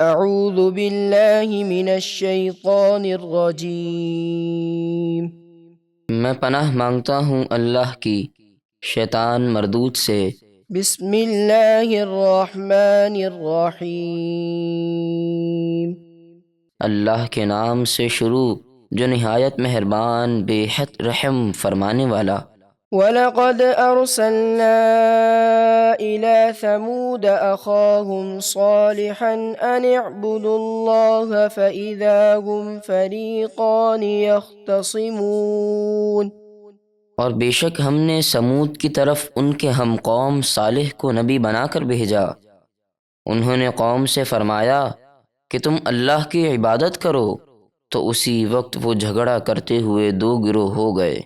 اعوذ باللہ من الشیطان الرجیم۔ میں پناہ مانگتا ہوں اللہ کی شیطان مردود سے۔ بسم اللہ الرحمن الرحیم۔ اللہ کے نام سے شروع جو نہایت مہربان بے حد رحم فرمانے والا۔ وَلَقَدْ أَرْسَلْنَا إِلَى ثَمُودَ أَخَاهُمْ صَالِحًا أَنِ اعْبُدُوا اللَّهَ فَإِذَا هُمْ فَرِيقَانِ يَخْتَصِمُونَ۔ اور بے شک ہم نے سمود کی طرف ان کے ہم قوم صالح کو نبی بنا کر بھیجا۔ انہوں نے قوم سے فرمایا کہ تم اللہ کی عبادت کرو، تو اسی وقت وہ جھگڑا کرتے ہوئے دو گروہ ہو گئے۔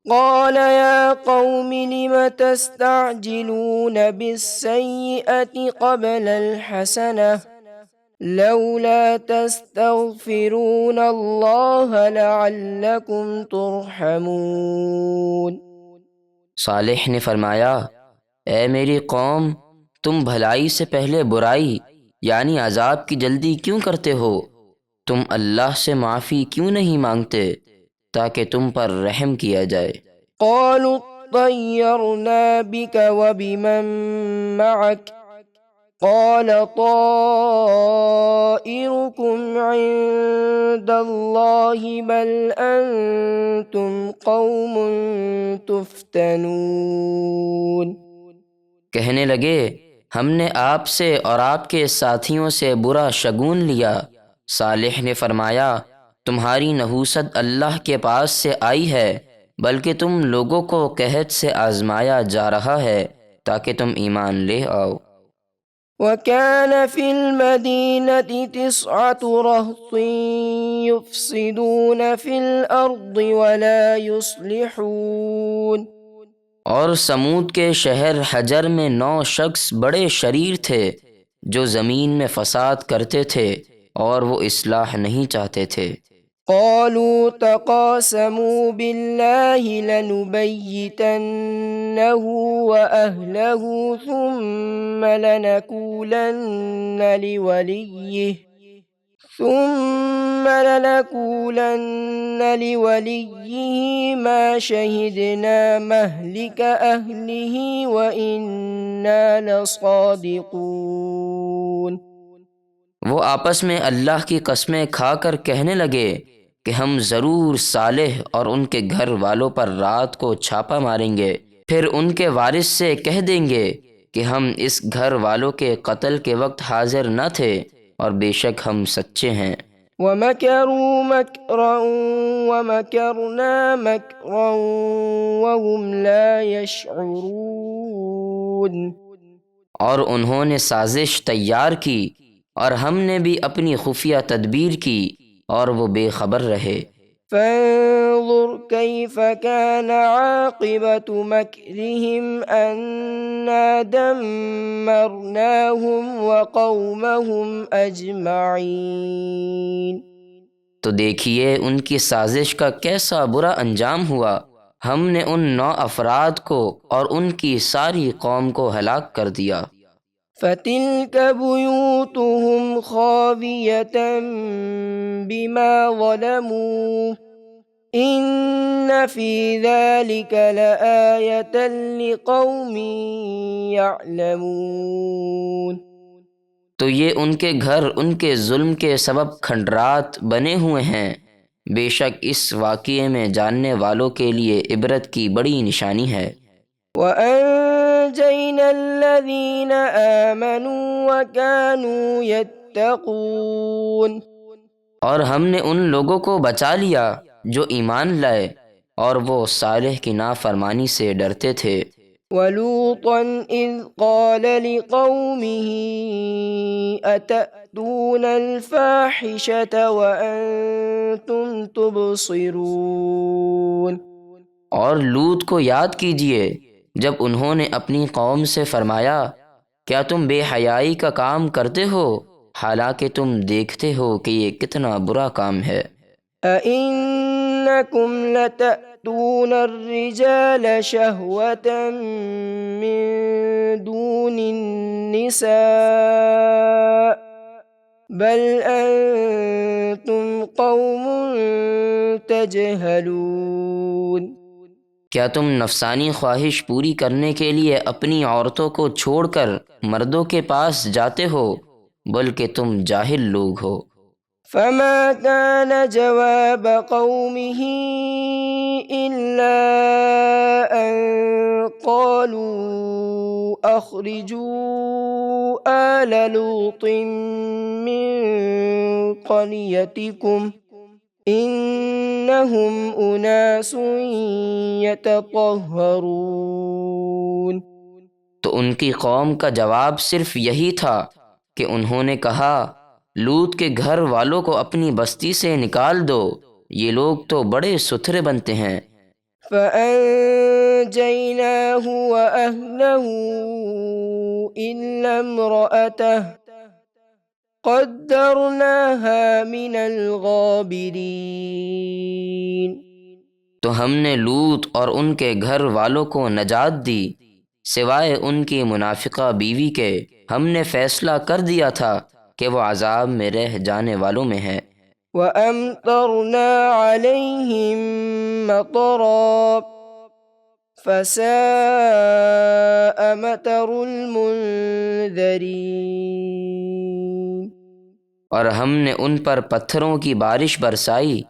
قال يا قوم لم تستعجلون بالسيئة قبل الحسنة لولا تستغفرون الله لعلكم ترحمون۔ صالح نے فرمایا، اے میری قوم، تم بھلائی سے پہلے برائی یعنی عذاب کی جلدی کیوں کرتے ہو؟ تم اللہ سے معافی کیوں نہیں مانگتے تاکہ تم پر رحم کیا جائے؟ قالوا اطيرنا بك وبمن معك قال طائركم عند الله بل أنتم قوم تفتنون۔ کہنے لگے، ہم نے آپ سے اور آپ کے ساتھیوں سے برا شگون لیا۔ صالح نے فرمایا، تمہاری نحوست اللہ کے پاس سے آئی ہے، بلکہ تم لوگوں کو قحط سے آزمایا جا رہا ہے تاکہ تم ایمان لے آؤ۔ وَكَانَ فِي الْمَدِينَةِ 9 رَهْطٍ يُفْسِدُونَ فِي الْأَرْضِ وَلَا يُصْلِحُونَ۔ اور سمود کے شہر حجر میں 9 شخص بڑے شریر تھے جو زمین میں فساد کرتے تھے اور وہ اصلاح نہیں چاہتے تھے۔ قالوا تقاسموا بالله لنبيتنه وأهله ثم لنقولن لوليه ما شهدنا مهلك أهله وإنا لصادقون۔ وہ آپس میں اللہ کی قسمیں کھا کر کہنے لگے کہ ہم ضرور صالح اور ان کے گھر والوں پر رات کو چھاپا ماریں گے، پھر ان کے وارث سے کہہ دیں گے کہ ہم اس گھر والوں کے قتل کے وقت حاضر نہ تھے اور بے شک ہم سچے ہیں۔ وَمَكَرُوا مَكْرًا وَمَكَرْنَا مَكْرًا وَهُمْ لَا يَشْعُرُونَ۔ اور انہوں نے سازش تیار کی اور ہم نے بھی اپنی خفیہ تدبیر کی اور وہ بے خبر رہے۔ فانظر كيف كان عاقبة مكرهم أنا دمرناهم وقومهم أجمعين۔ تو دیکھیے ان کی سازش کا کیسا برا انجام ہوا، ہم نے ان 9 افراد کو اور ان کی ساری قوم کو ہلاک کر دیا۔ فَتِلْكَ بُيُوتُهُمْ خَاوِيَةً بِمَا ظَلَمُوا إِنَّ فِي ذَلِكَ لَآيَةً لِقَوْمٍ يَعْلَمُونَ۔ تو یہ ان کے گھر ان کے ظلم کے سبب کھنڈرات بنے ہوئے ہیں، بے شک اس واقعے میں جاننے والوں کے لیے عبرت کی بڑی نشانی ہے۔ وَأَنجَيْنَا الَّذِينَ آمَنُوا وَكَانُوا يَتَّقُونَ۔ اور ہم نے ان لوگوں کو بچا لیا جو ایمان لائے اور وہ صالح کی نافرمانی سے ڈرتے تھے۔ وَلُوطًا إِذْ قَالَ لِقَوْمِهِ أَتَأْتُونَ الْفَاحِشَةَ وَأَنْتُمْ تُبْصِرُونَ۔ اور لوط کو یاد کیجئے جب انہوں نے اپنی قوم سے فرمایا، کیا تم بے حیائی کا کام کرتے ہو حالانکہ تم دیکھتے ہو کہ یہ کتنا برا کام ہے۔ أَإِنَّكُمْ لَتَأْتُونَ الرِّجَالَ شَهْوَةً مِّن دُونِ النِّسَاءِ بل أنتم قوم تجهلون کیا تم نفسانی خواہش پوری کرنے کے لیے اپنی عورتوں کو چھوڑ کر مردوں کے پاس جاتے ہو؟ بلکہ تم جاہل لوگ ہو۔ فما كان جواب قومه إلا أن قالوا أخرجوا آل لوط من قريتكم إنهم أناس يتطهرون۔ تو ان کی قوم کا جواب صرف یہی تھا کہ انہوں نے کہا لوط کے گھر والوں کو اپنی بستی سے نکال دو، یہ لوگ تو بڑے ستھرے بنتے ہیں۔ فأنجيناه وأهله إلا امرأته قدرناها من الغابرين۔ تو ہم نے لوط اور ان کے گھر والوں کو نجات دی سوائے ان کی منافقہ بیوی کے، ہم نے فیصلہ کر دیا تھا کہ وہ عذاب میں رہ جانے والوں میں ہے۔ وَأَمْطَرْنَا عَلَيْهِمْ مَطَرًا فَسَاءَ مَطَرُ الْمُنذَرِينَ۔ اور ہم نے ان پر پتھروں کی بارش برسائی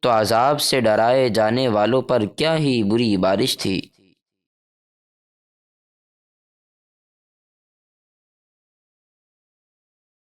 تو عذاب سے ڈرائے جانے والوں پر کیا ہی بری بارش تھی۔